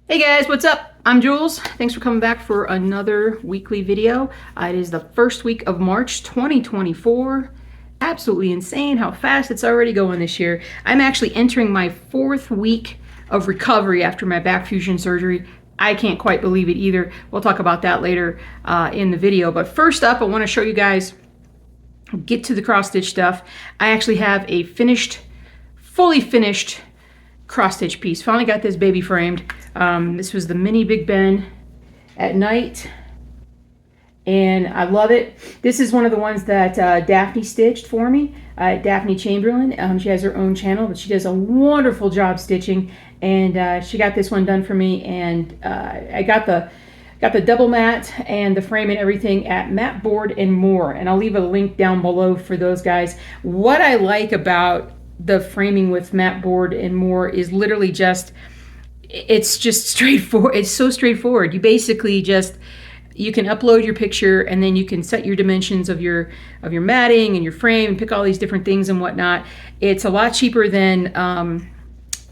Hey guys, what's up? I'm Jules. Thanks for coming back for another weekly video. It is the first week of March 2024. Absolutely insane how fast it's already going this year. I'm actually entering my 4th week of recovery after my back fusion surgery. I can't quite believe it either. We'll talk about that later in the video. But first up, I want to show you guys, get to the cross stitch stuff. I actually have a fully finished cross stitch piece. Finally got this baby framed. This was the mini Big Ben at night, and I love it. This is one of the ones that Daphne stitched for me. Daphne Chamberlain. She has her own channel, but she does a wonderful job stitching, and she got this one done for me. And I got the double mat and the frame and everything at Mat Board and More, and I'll leave a link down below for those guys. What I like about the framing with Mat Board and More is literally just, it's just straightforward. It's so straightforward. You basically just, you can upload your picture, and then you can set your dimensions of your matting and your frame and pick all these different things and whatnot. It's a lot cheaper than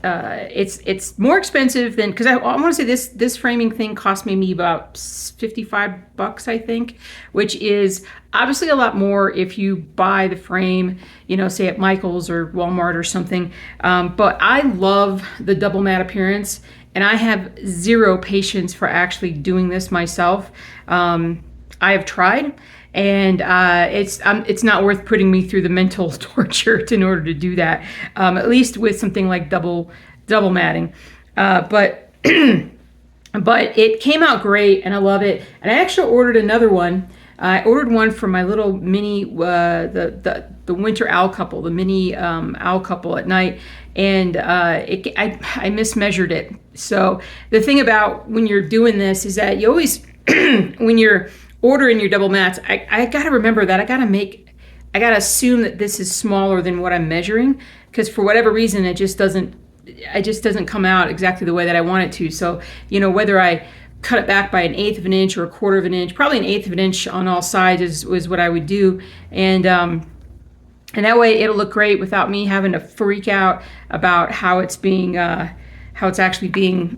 it's more expensive than, because I want to say this framing thing cost me about $55, I think, which is obviously a lot more if you buy the frame, you know, say at Michael's or Walmart or something. But I love the double mat appearance, and I have zero patience for actually doing this myself. I have tried, and it's not worth putting me through the mental torture in order to do that. At least with something like double matting. But but it came out great, and I love it. And I actually ordered another one. I ordered one for my little mini the winter owl couple, the mini owl couple at night, and I mismeasured it. So the thing about when you're doing this is that you always when you're ordering your double mats, I gotta remember that I gotta assume that this is smaller than what I'm measuring, because for whatever reason it just doesn't come out exactly the way that I want it to. So, you know, whether I cut it back by 1/8 of an inch or 1/4 of an inch, probably 1/8 of an inch on all sides is what I would do, and that way it'll look great without me having to freak out about how it's actually being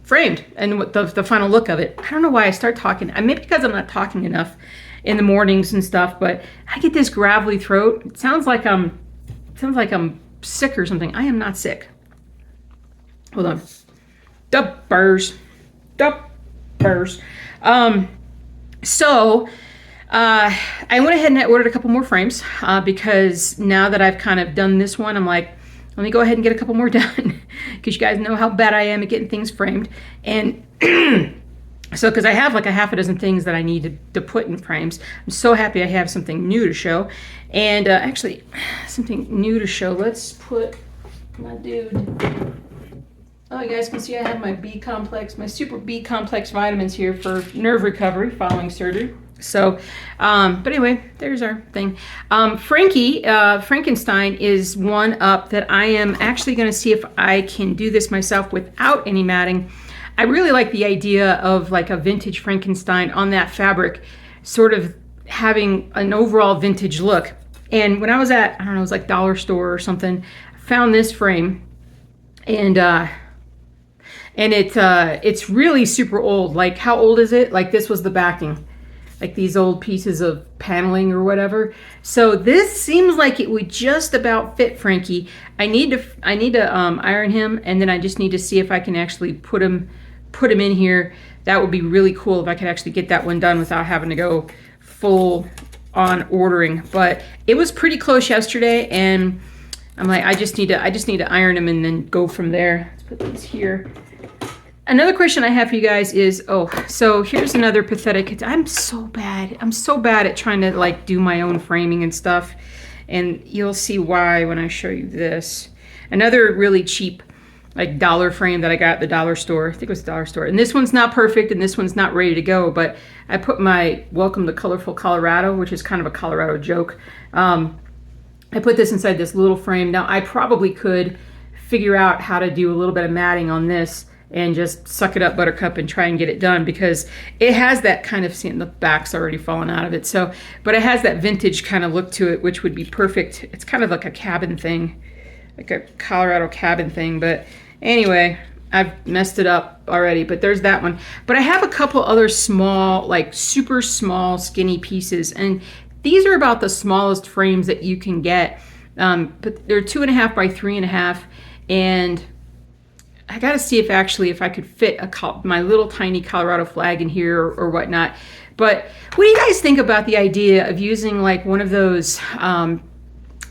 framed and what the final look of it. I don't know why I start talking. Maybe because I'm not talking enough in the mornings and stuff, but I get this gravelly throat. It sounds like I'm sick or something. I am not sick. Hold on. The burrs. So I went ahead and I ordered a couple more frames because now that I've kind of done this one, I'm like, let me go ahead and get a couple more done, because you guys know how bad I am at getting things framed. And so, because I have like a half a dozen things that I need to put in frames. I'm so happy I have something new to show. And actually, something new to show. Let's put my dude. Oh, you guys can see I have my B complex, my super B complex vitamins here for nerve recovery following surgery. So, but anyway, there's our thing. Frankenstein is one up that I am actually going to see if I can do this myself without any matting. I really like the idea of like a vintage Frankenstein on that fabric, sort of having an overall vintage look. And when I was at, I don't know, it was like dollar store or something, I found this frame, and it's really super old. Like, how old is it? Like, this was the backing, like these old pieces of paneling or whatever. So this seems like it would just about fit Frankie. I need to iron him, and then I just need to see if I can actually put him in here. That would be really cool if I could actually get that one done without having to go full on ordering. But it was pretty close yesterday, and I'm like, I just need to iron him and then go from there. Let's put these here. Another question I have for you guys is, so here's another pathetic. I'm so bad at trying to like do my own framing and stuff, and you'll see why when I show you this. Another really cheap like dollar frame that I got at the dollar store. I think it was the dollar store. And this one's not perfect, and this one's not ready to go, but I put my Welcome to Colorful Colorado, which is kind of a Colorado joke. I put this inside this little frame. Now I probably could figure out how to do a little bit of matting on this and just suck it up, buttercup, and try and get it done, because it has that kind of, seeing the back's already fallen out of it. So, but it has that vintage kind of look to it, which would be perfect. It's kind of like a cabin thing, like a Colorado cabin thing. But anyway, I've messed it up already, but there's that one. But I have a couple other small, like super small, skinny pieces, and these are about the smallest frames that you can get. But they're 2.5 by 3.5, and I got to see if I could fit my little tiny Colorado flag in here or whatnot. But what do you guys think about the idea of using like one of those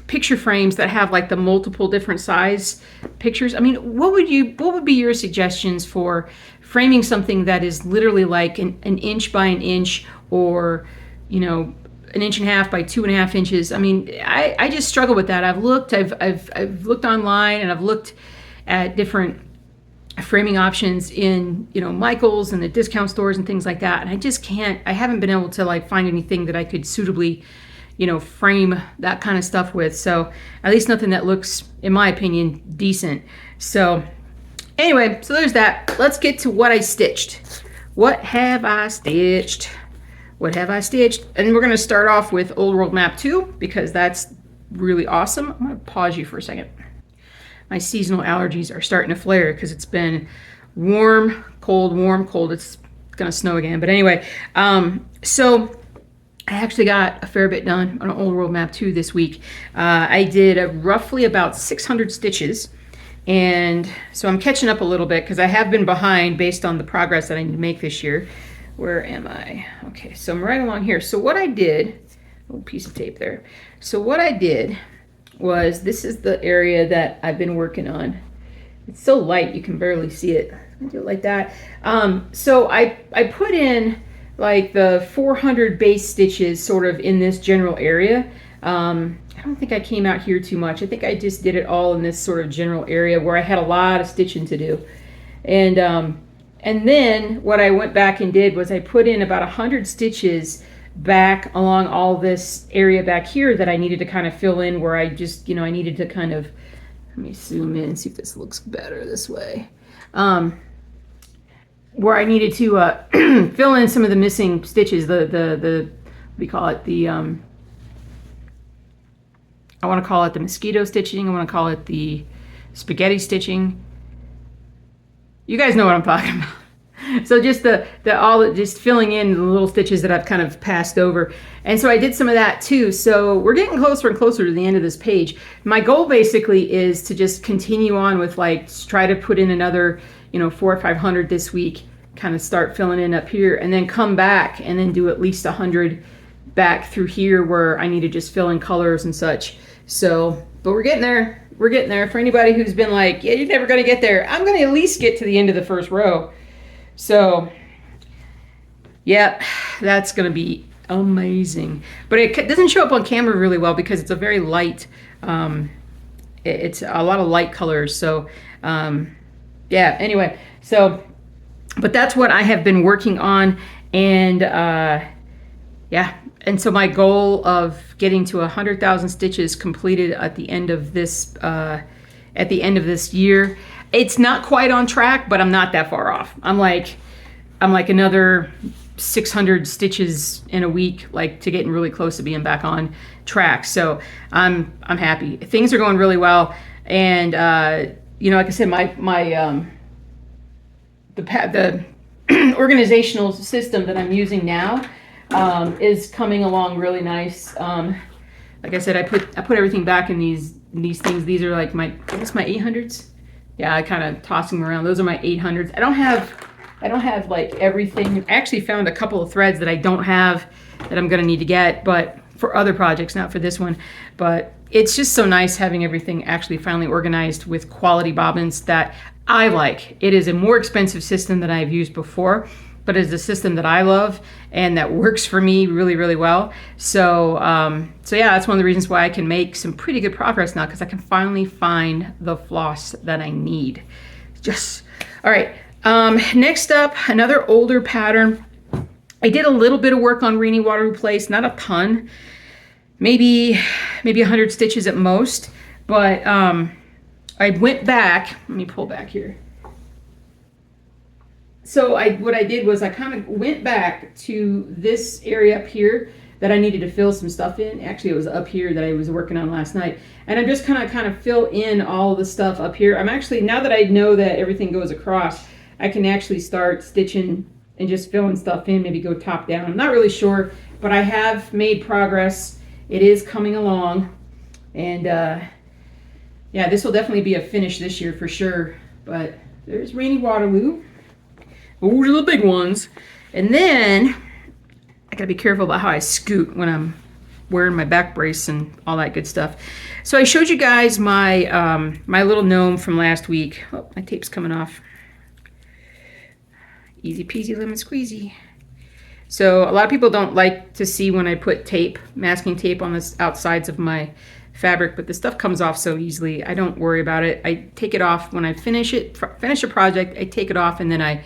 picture frames that have like the multiple different size pictures? I mean, what would be your suggestions for framing something that is literally like an inch by an inch, or, you know, 1.5 inches by 2.5 inches? I mean, I just struggle with that. I've looked online, and I've looked at different framing options in, you know, Michael's and the discount stores and things like that, and I haven't been able to like find anything that I could suitably, you know, frame that kind of stuff with. So at least nothing that looks, in my opinion, decent. So anyway, so there's that. Let's get to what I stitched. What have I stitched? What have I stitched? And we're going to start off with Old World Map 2 because that's really awesome. I'm going to pause you for a second. My seasonal allergies are starting to flare because it's been warm, cold, warm, cold. It's going to snow again. But anyway, so I actually got a fair bit done on Old World Map 2 this week. I did roughly about 600 stitches. And so I'm catching up a little bit because I have been behind based on the progress that I need to make this year. Where am I? Okay, so I'm right along here. So what I did, a little piece of tape there. So what I did was, this is the area that I've been working on. It's so light you can barely see it. I do it like that. So I put in like the 400 base stitches sort of in this general area. I don't think I came out here too much. I think I just did it all in this sort of general area where I had a lot of stitching to do. And then what I went back and did was I put in about 100 stitches back along all this area back here that I needed to kind of fill in, where I just, you know, I needed to kind of, let me zoom in and see if this looks better this way. Where I needed to fill in some of the missing stitches, the what do you call it? I want to call it the mosquito stitching. I want to call it the spaghetti stitching. You guys know what I'm talking about. So just just filling in the little stitches that I've kind of passed over. And so I did some of that too. So we're getting closer and closer to the end of this page. My goal basically is to just continue on with like, try to put in another, you know, 400 or 500 this week, kind of start filling in up here, and then come back and then do at least 100 back through here where I need to just fill in colors and such. So, but we're getting there. We're getting there. For anybody who's been like, yeah, you're never going to get there, I'm going to at least get to the end of the first row. So, yeah, that's going to be amazing. But it doesn't show up on camera really well because it's a very light, it's a lot of light colors. So, yeah, anyway, so, but that's what I have been working on. And, yeah, and so my goal of getting to 100,000 stitches completed at the end of this, year. It's not quite on track, but I'm not that far off. I'm like another 600 stitches in a week, like to getting really close to being back on track. So I'm happy. Things are going really well. And, you know, like I said, the organizational system that I'm using now is coming along really nice. Like I said, I put everything back in these things. These are like my 800s. Yeah, I kind of tossing them around. Those are my 800s. I don't have like everything. I actually found a couple of threads that I don't have that I'm gonna need to get, but for other projects, not for this one. But it's just so nice having everything actually finally organized with quality bobbins that I like. It is a more expensive system than I've used before, but it's a system that I love and that works for me really, really well. So, so yeah, that's one of the reasons why I can make some pretty good progress now, because I can finally find the floss that I need. Just, all right. Next up, another older pattern. I did a little bit of work on Renee Waterloo Place, not a ton, maybe 100 stitches at most, but I went back. Let me pull back here. So what I did was I kind of went back to this area up here that I needed to fill some stuff in. Actually, it was up here that I was working on last night. And I'm just kind of fill in all the stuff up here. I'm actually, now that I know that everything goes across, I can actually start stitching and just filling stuff in, maybe go top down. I'm not really sure, but I have made progress. It is coming along. And yeah, this will definitely be a finish this year for sure. But there's Rainy Waterloo. Those are the big ones. And then I gotta be careful about how I scoot when I'm wearing my back brace and all that good stuff. So I showed you guys my my little gnome from last week. Oh, my tape's coming off. Easy peasy lemon squeezy. So a lot of people don't like to see when I put tape, masking tape on the outsides of my fabric, but the stuff comes off so easily. I don't worry about it. I take it off when I finish a project. I take it off and then I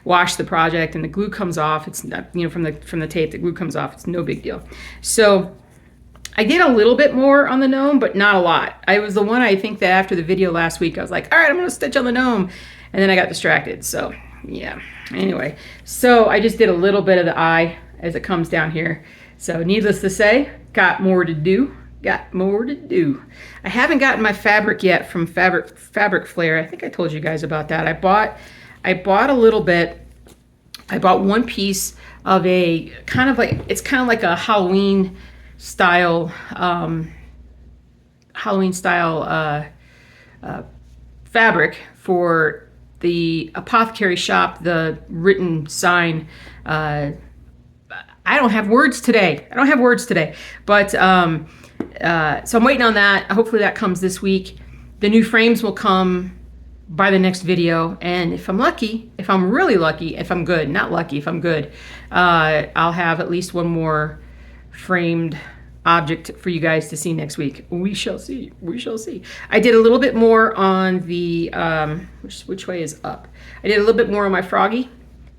wash the project and the glue comes off. It's not, you know, from the tape, the glue comes off. It's no big deal. So I did a little bit more on the gnome, but not a lot. I was the one, I think, that after the video last week, I was like, all right, I'm gonna stitch on the gnome. And then I got distracted. So yeah, anyway. So I just did a little bit of the eye as it comes down here. So needless to say, got more to do. Got more to do. I haven't gotten my fabric yet from Fabric Flare. I think I told you guys about that. I bought a little bit. I bought one piece of a kind of like a Halloween style fabric for the apothecary shop, the written sign. I don't have words today. But so I'm waiting on that. Hopefully that comes this week. The new frames will come by the next video, and if I'm lucky, if I'm really lucky, if I'm good, not lucky, if I'm good, I'll have at least one more framed object for you guys to see next week. We shall see. We shall see. I did a little bit more on the which way is up. I did a little bit more on my froggy,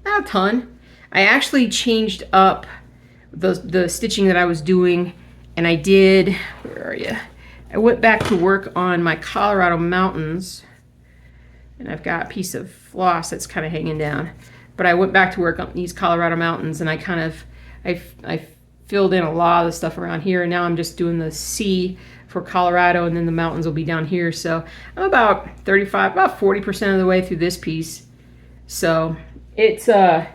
not a ton. I actually changed up the stitching that I was doing, and I did, where are you? I went back to work on my Colorado mountains. And I've got a piece of floss that's kind of hanging down. But I went back to work on these Colorado mountains, and I filled in a lot of the stuff around here, and now I'm just doing the C for Colorado, and then the mountains will be down here. So I'm about 40% of the way through this piece. So it's I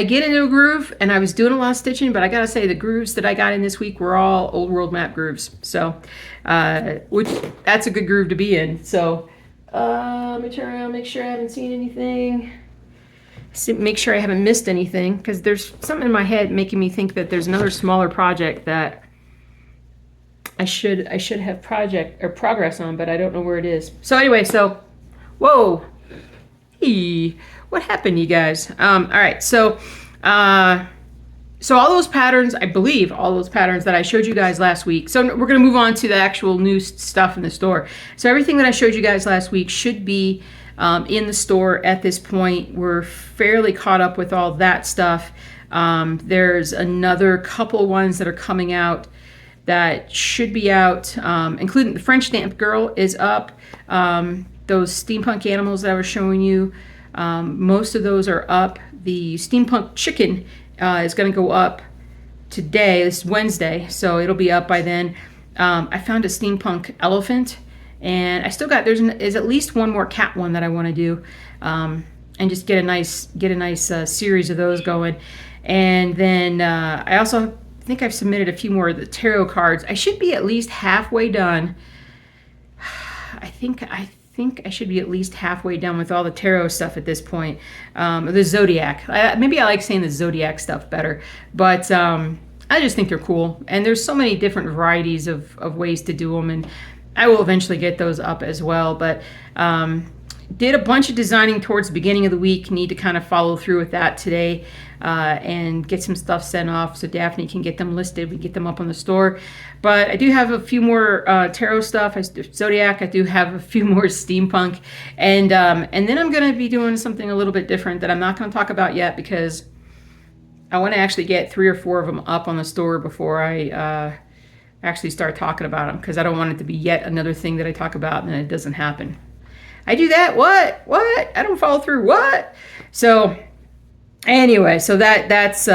get into a groove, and I was doing a lot of stitching, but I gotta say the grooves that I got in this week were all old world map grooves. So which that's a good groove to be in. So let me turn around, make sure I haven't seen anything, make sure I haven't missed anything, because there's something in my head making me think that there's another smaller project that I should have progress on, but I don't know where it is. So anyway, so whoa, what happened, you guys? All right, so so all those patterns, I believe all those patterns that I showed you guys last week. So we're gonna move on to the actual new stuff in the store. So everything that I showed you guys last week should be in the store at this point. We're fairly caught up with all that stuff. There's another couple ones that are coming out that should be out, including the French Stamp Girl is up. Those steampunk animals that I was showing you, most of those are up. The steampunk chicken is going to go up today. This is Wednesday, so it'll be up by then. I found a steampunk elephant, and I still got there's at least one more cat one that I want to do, and just get a nice series of those going. And then I also think I've submitted a few more of the tarot cards. I should be at least halfway done. I think I should be at least halfway done with all the tarot stuff at this point. The Zodiac. Maybe I like saying the Zodiac stuff better, but I just think they're cool. And there's so many different varieties of ways to do them, and I will eventually get those up as well. But did a bunch of designing towards the beginning of the week. Need to kind of follow through with that today and get some stuff sent off so Daphne can get them listed. We get them up on the store. But I do have a few more tarot stuff. Zodiac. I do have a few more steampunk, and then I'm going to be doing something a little bit different that I'm not going to talk about yet, because I want to actually get 3 or 4 of them up on the store before I actually start talking about them, because I don't want it to be yet another thing that I talk about and then it doesn't happen. I do that? What? I don't follow through. What? So anyway, so that's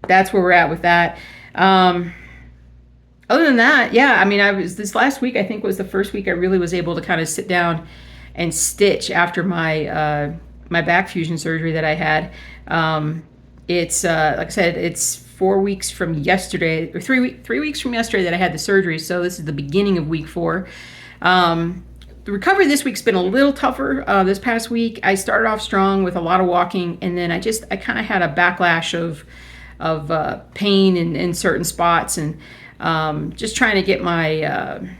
that's where we're at with that. Other than that, yeah, I mean, this last week, I think was the first week I really was able to kind of sit down and stitch after my back fusion surgery that I had. It's like I said, it's 4 weeks from yesterday, or 3 weeks from yesterday that I had the surgery. So this is the beginning of week 4. The recovery this week's been a little tougher. This past week, I started off strong with a lot of walking, and then I kind of had a backlash of pain in certain spots, and just trying to get my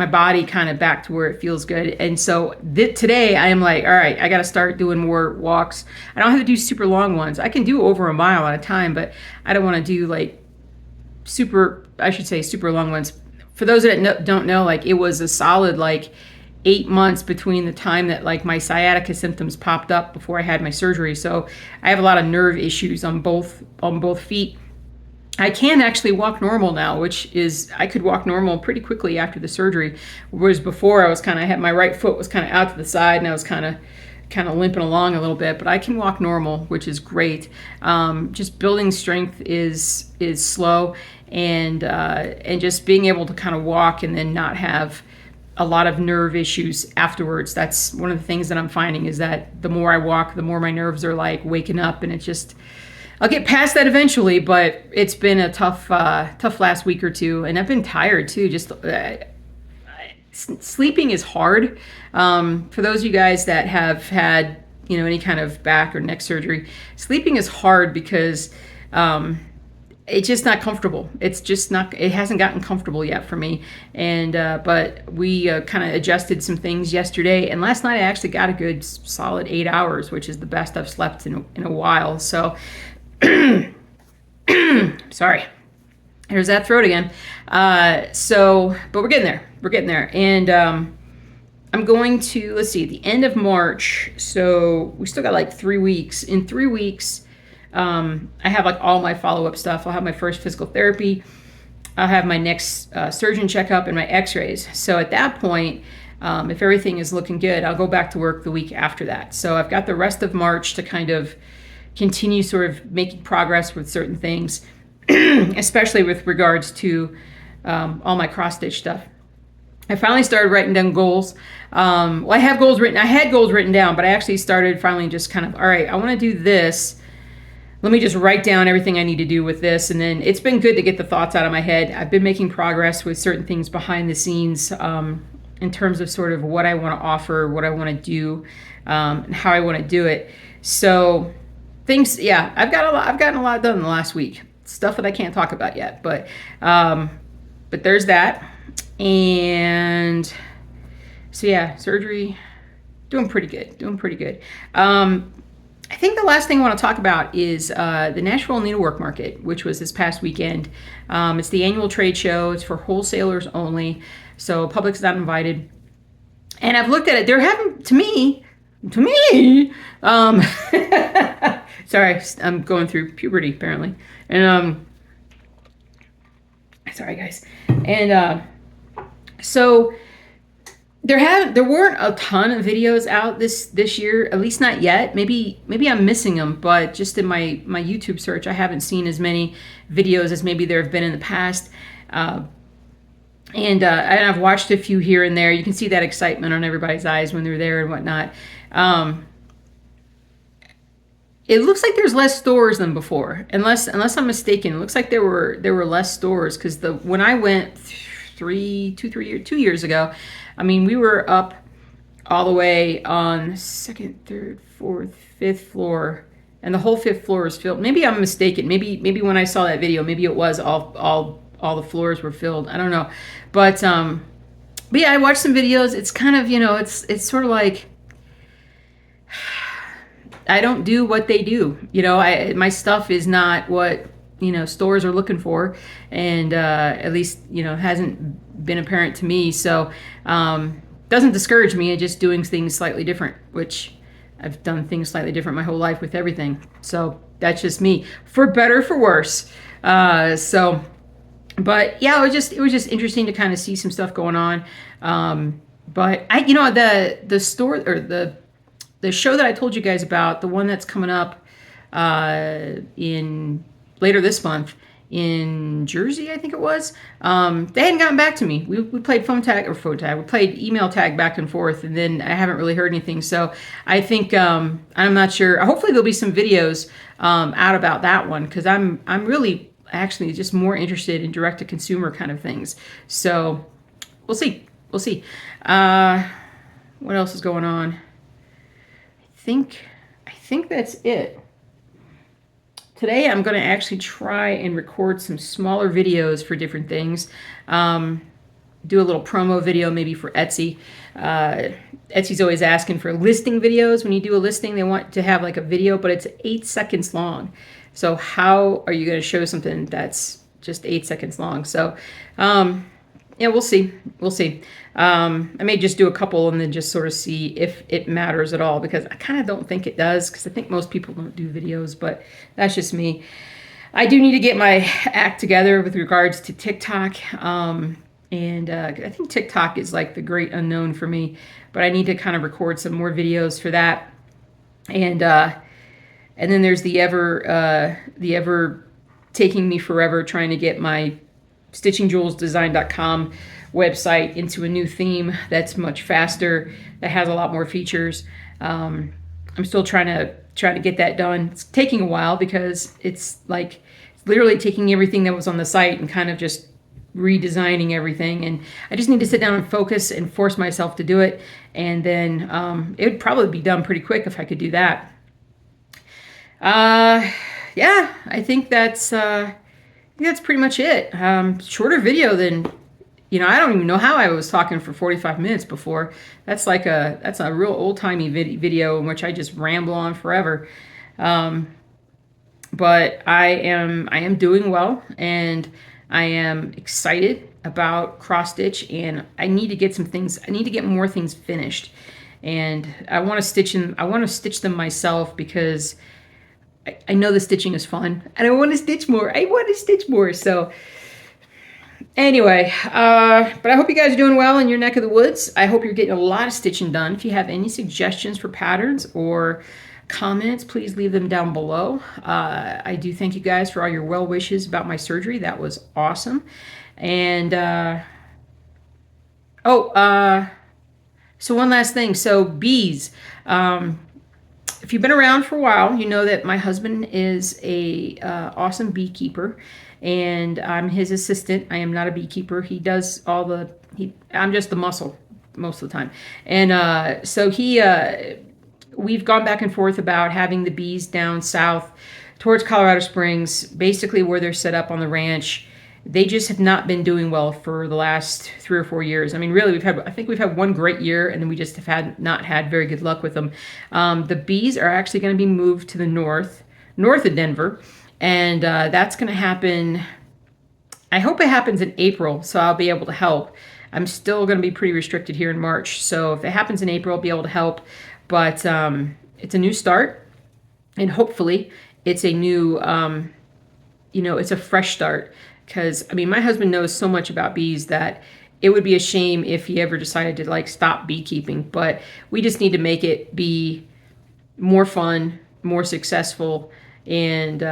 body kind of back to where it feels good. And so today I am like, all right, I got to start doing more walks. I don't have to do super long ones. I can do over a mile at a time, but I don't want to do like super long ones. For those that don't know, like it was a solid like 8 months between the time that like my sciatica symptoms popped up before I had my surgery. So I have a lot of nerve issues on both feet. I can actually walk normal now, which is, I could walk normal pretty quickly after the surgery, whereas before I had my right foot was kind of out to the side, and I was kind of limping along a little bit, but I can walk normal, which is great. Just building strength is slow, and just being able to kind of walk and then not have a lot of nerve issues afterwards. That's one of the things that I'm finding, is that the more I walk, the more my nerves are like waking up, and it's just, I'll get past that eventually, but it's been a tough last week or two, and I've been tired too. Just sleeping is hard. For those of you guys that have had, any kind of back or neck surgery, sleeping is hard because it's just not comfortable. It's just not. It hasn't gotten comfortable yet for me. And but we kind of adjusted some things yesterday, and last night I actually got a good solid 8 hours, which is the best I've slept in a while. So. Sorry, there's that throat again. But we're getting there. And I'm going to, let's see, at the end of March, so we still got like 3 weeks. In 3 weeks, I have like all my follow-up stuff. I'll have my first physical therapy, I'll have my next surgeon checkup, and my x-rays. So at that point, if everything is looking good, I'll go back to work the week after that. So I've got the rest of March to kind of continue sort of making progress with certain things, especially with regards to all my cross-stitch stuff. I finally started writing down goals. I had goals written down, but I actually started finally just kind of, all right, I want to do this. Let me just write down everything I need to do with this. And then it's been good to get the thoughts out of my head. I've been making progress with certain things behind the scenes, in terms of sort of what I want to offer, what I want to do, and how I want to do it. So I've gotten a lot done in the last week. Stuff that I can't talk about yet, but there's that. And so yeah, surgery, doing pretty good. I think the last thing I want to talk about is the Nashville Needlework Market, which was this past weekend. It's the annual trade show. It's for wholesalers only, so public's not invited. And I've looked at it. They're having, to me, sorry, I'm going through puberty apparently. And sorry guys. And so there weren't a ton of videos out this year, at least not yet. Maybe I'm missing them, but just in my YouTube search, I haven't seen as many videos as maybe there have been in the past. And I've watched a few here and there. You can see that excitement on everybody's eyes when they're there and whatnot. It looks like there's less stores than before, unless I'm mistaken. It looks like there were less stores, because when I went 2 years ago, I mean, we were up all the way on 2nd, 3rd, 4th, 5th floor, and the whole 5th floor was filled. Maybe I'm mistaken. Maybe when I saw that video, maybe it was all the floors were filled. I don't know, but yeah, I watched some videos. It's kind of, it's sort of like, I don't do what they do. My stuff is not what, stores are looking for, and at least, hasn't been apparent to me. So doesn't discourage me. Just doing things slightly different, which I've done things slightly different my whole life with everything. So that's just me, for better, for worse. But yeah, it was just interesting to kind of see some stuff going on. But the store, or the show that I told you guys about, the one that's coming up in later this month in Jersey, I think it was. They hadn't gotten back to me. We played phone tag. We played email tag back and forth, and then I haven't really heard anything. So I think I'm not sure. Hopefully there'll be some videos out about that one, because I'm really actually just more interested in direct to consumer kind of things. So we'll see. We'll see. What else is going on? I think that's it. Today I'm going to actually try and record some smaller videos for different things. Do a little promo video maybe for Etsy. Etsy's always asking for listing videos. When you do a listing, they want to have like a video, but it's 8 seconds long. So how are you going to show something that's just 8 seconds long? So yeah, we'll see. We'll see. I may just do a couple and then just sort of see if it matters at all, because I kind of don't think it does, because I think most people don't do videos, but that's just me. I do need to get my act together with regards to TikTok. And I think TikTok is like the great unknown for me, but I need to kind of record some more videos for that. And then there's the ever taking me forever trying to get my stitchingjewelsdesign.com website into a new theme that's much faster, that has a lot more features. I'm still trying to get that done. It's taking a while, because it's literally taking everything that was on the site and kind of just redesigning everything, and I just need to sit down and focus and force myself to do it, and then it would probably be done pretty quick if I could do that. Yeah, I think that's pretty much it. Shorter video than, I don't even know how I was talking for 45 minutes before. That's a real old-timey video in which I just ramble on forever. But I am doing well, and I am excited about cross stitch, and I need to get more things finished. And I want to stitch them myself, because I know the stitching is fun, and I want to stitch more. So anyway, but I hope you guys are doing well in your neck of the woods. I hope you're getting a lot of stitching done. If you have any suggestions for patterns or comments, please leave them down below. I do thank you guys for all your well wishes about my surgery. That was awesome. And so one last thing. So bees. If you've been around for a while, you know that my husband is a awesome beekeeper, and I'm his assistant. I am not a beekeeper. He does I'm just the muscle most of the time. And so we've gone back and forth about having the bees down south towards Colorado Springs, basically where they're set up on the ranch. They just have not been doing well for the last 3 or 4 years. I mean, really, I think we've had one great year, and then we just have not had very good luck with them. The bees are actually going to be moved to the north of Denver, and that's going to happen. I hope it happens in April, so I'll be able to help. I'm still going to be pretty restricted here in March, so if it happens in April, I'll be able to help. But it's a new start, and hopefully it's a new, it's a fresh start. Because, I mean, my husband knows so much about bees that it would be a shame if he ever decided to stop beekeeping. But we just need to make it be more fun, more successful. And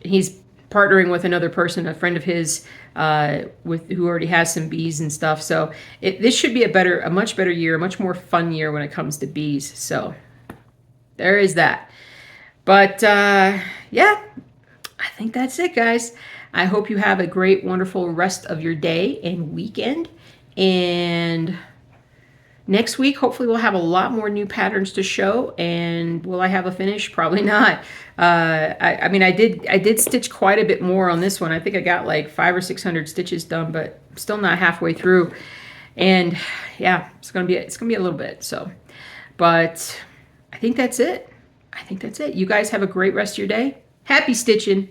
he's partnering with another person, a friend of his, who already has some bees and stuff. So this should be a much better year, a much more fun year when it comes to bees. So there is that. But yeah, I think that's it, guys. I hope you have a great, wonderful rest of your day and weekend. And next week, hopefully we'll have a lot more new patterns to show. And will I have a finish? Probably not. I mean, I did stitch quite a bit more on this one. I think I got like 500 or 600 stitches done, but still not halfway through. And yeah, it's gonna be a little bit. So, but I think that's it. You guys have a great rest of your day. Happy stitching.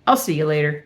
I'll see you later.